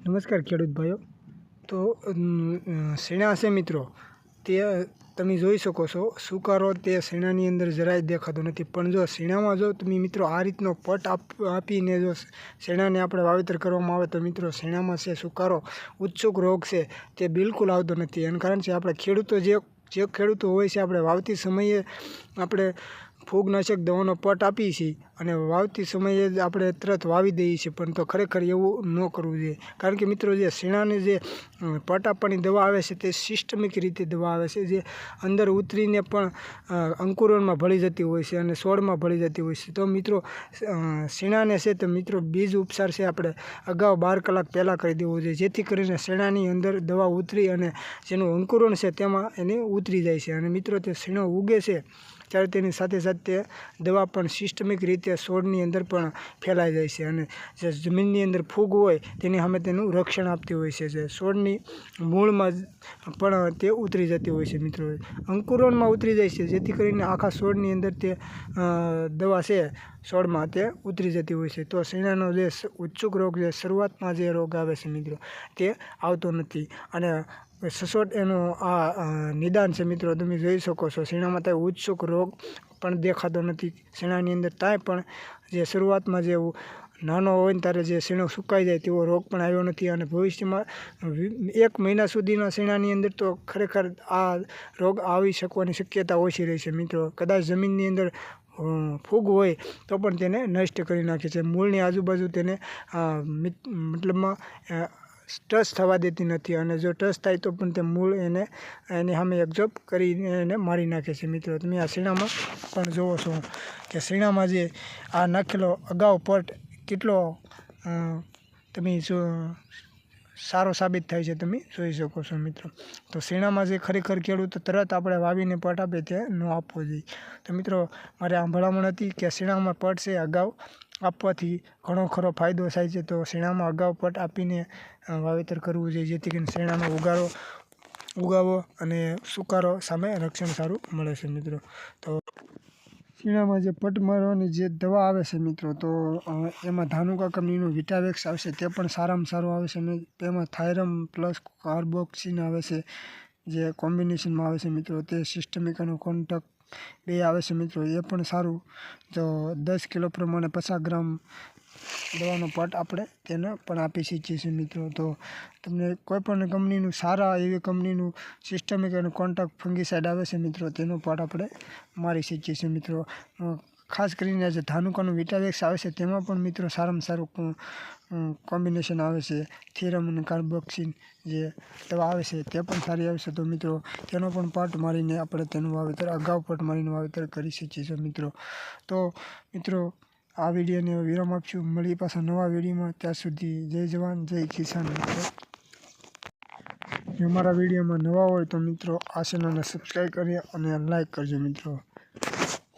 નમસ્કાર ખેડૂત ભાઈઓ। તો શેણા છે મિત્રો, તે તમે જોઈ શકો છો સુકારો તે શેણાની અંદર જરાય દેખાતો નથી। પણ જો શેણામાં જો તમે મિત્રો આ રીતનો પટ આપીને જો શેણાને આપણે વાવેતર કરવામાં આવે તો મિત્રો શેણામાં છે સુકારો ઉત્સુક રોગ છે તે બિલકુલ આવતો નથી। એનું કારણ છે આપણે ખેડૂતો જે ખેડૂતો હોય છે, આપણે વાવતી સમયે આપણે ફૂગનાશક દવાનો પટ આપીએ છીએ અને વાવતી સમયે જ આપણે તરત વાવી દઈએ છીએ, પણ તો ખરેખર એવું ન કરવું જોઈએ। કારણ કે મિત્રો જે શેણાની જે પટ આપવાની દવા આવે છે તે સિસ્ટમિક રીતે દવા આવે છે, જે અંદર ઉતરીને પણ અંકુરણમાં ભળી જતી હોય છે અને છોડમાં ભળી જતી હોય છે। તો મિત્રો શેણાને છે તો મિત્રો બીજ ઉપચાર છે આપણે અગાઉ 12 કલાક પહેલાં કરી દેવો જોઈએ, જેથી કરીને શેણાની અંદર દવા ઉતરી અને જેનું અંકુરણ છે તેમાં એને ઉતરી જાય છે અને મિત્રો તે શેણો ઉગે છે ત્યારે તેની સાથે સાથે દવા પણ સિસ્ટમિક રીતે છોડની અંદર પણ ફેલાઈ જાય છે અને જે જમીનની અંદર ફૂગ હોય તેની સામે તેનું રક્ષણ આપતી હોય છે। જે છોડની મૂળમાં પણ તે ઉતરી જતી હોય છે મિત્રો, અંકુરણમાં ઉતરી જાય છે, જેથી કરીને આખા છોડની અંદર તે દવા છે છોડમાં તે ઉતરી જતી હોય છે। તો શેણાનો જે ઉત્સુક રોગ જે શરૂઆતમાં જે રોગ આવે છે મિત્રો તે આવતો નથી અને સચોટ એનું આ નિદાન છે મિત્રો, તમે જોઈ શકો છો શેણામાં ત્યાં ઉત્સુક રોગ પણ દેખાતો નથી। શેણાની અંદર કાંઈ પણ જે શરૂઆતમાં જે નાનો હોય ને ત્યારે જે શેણો સુકાઈ જાય તેવો રોગ પણ આવ્યો નથી અને ભવિષ્યમાં 1 મહિના સુધીના શેણાની અંદર તો ખરેખર આ રોગ આવી શકવાની શક્યતા ઓછી રહે છે મિત્રો। કદાચ જમીનની અંદર ફૂગ હોય તો પણ તેને નષ્ટ કરી નાખે છે, મૂળની આજુબાજુ તેને મતલબમાં ટચ થવા દેતી નથી અને જો ટચ થાય તો પણ તે મૂળ એની સામે એબ્ઝોર્બ કરીને એને મારી નાખે છે મિત્રો। તમે આ શેણામાં પણ જોવો છો કે શેણામાં જે આ નાખેલો અગાઉ પટ કેટલો તમે જો સારો સાબિત થાય છે, તમે જોઈ શકો છો મિત્રો। તો શેણામાં જે ખરેખર ખેડૂતો તરત આપણે વાવીને પટ આપે તે ન આપવો જોઈએ। તો મિત્રો મારે આ ભલામણ હતી કે શેણામાં પટ છે અગાઉ આપવાથી ઘણો ખરો ફાયદો થાય છે, તો શેણામાં અગાઉ પટ આપીને વાવેતર કરવું જોઈએ, જેથી કરીને શેણાનો ઉગાવો અને સુકારો સામે રક્ષણ સારું મળે છે મિત્રો। તો શેણામાં જે પટ મારવાની જે દવા આવે છે મિત્રો, તો એમાં ધાનુકા કંપનીનું વિટાવેક્સ આવશે, તે પણ સારામાં સારું આવે છે અને તેમાં થાયરમ પ્લસ કાર્બોક્સિન આવે છે, જે કોમ્બિનેશનમાં આવે છે મિત્રો, તે સિસ્ટમિક અને કોન્ટેક્ટ 2 આવે છે મિત્રો, એ પણ સારું। તો 10 કિલો પ્રમાણે 50 ગ્રામ દવાનો પટ આપણે તેને પણ આપી શકીએ છીએ મિત્રો। તો તમને કોઈપણ કંપનીનું સારા એવી કંપનીનું સિસ્ટમિક અને કોન્ટેક્ટ ફંગીસાઇડ આવે છે મિત્રો, તેનો પટ આપણે મારી શકીએ છીએ મિત્રો। ખાસ કરીને જે ધાનુકાનું વિટાવેક્સ આવે છે તેમાં પણ મિત્રો સારામાં સારું કોમ્બિનેશન આવે છે, થીરમ અને કાર્બોક્સિન જે દવા આવે છે તે પણ સારી આવે છે। તો મિત્રો તેનો પણ પટ મારીને આપણે તેનું વાવેતર અગાઉ પટ મારીને વાવેતર કરી શકીએ છીએ મિત્રો। તો મિત્રો આ વિડીયોને વિરામ આપશું, મળીએ પાછા નવા વિડીયોમાં, ત્યાં સુધી જય જવાન જય કિસાન મિત્રો। જો અમારા વિડીયોમાં નવા હોય તો મિત્રો આ ચેનલને સબસ્ક્રાઈબ કરી અને લાઈક કરજો મિત્રો।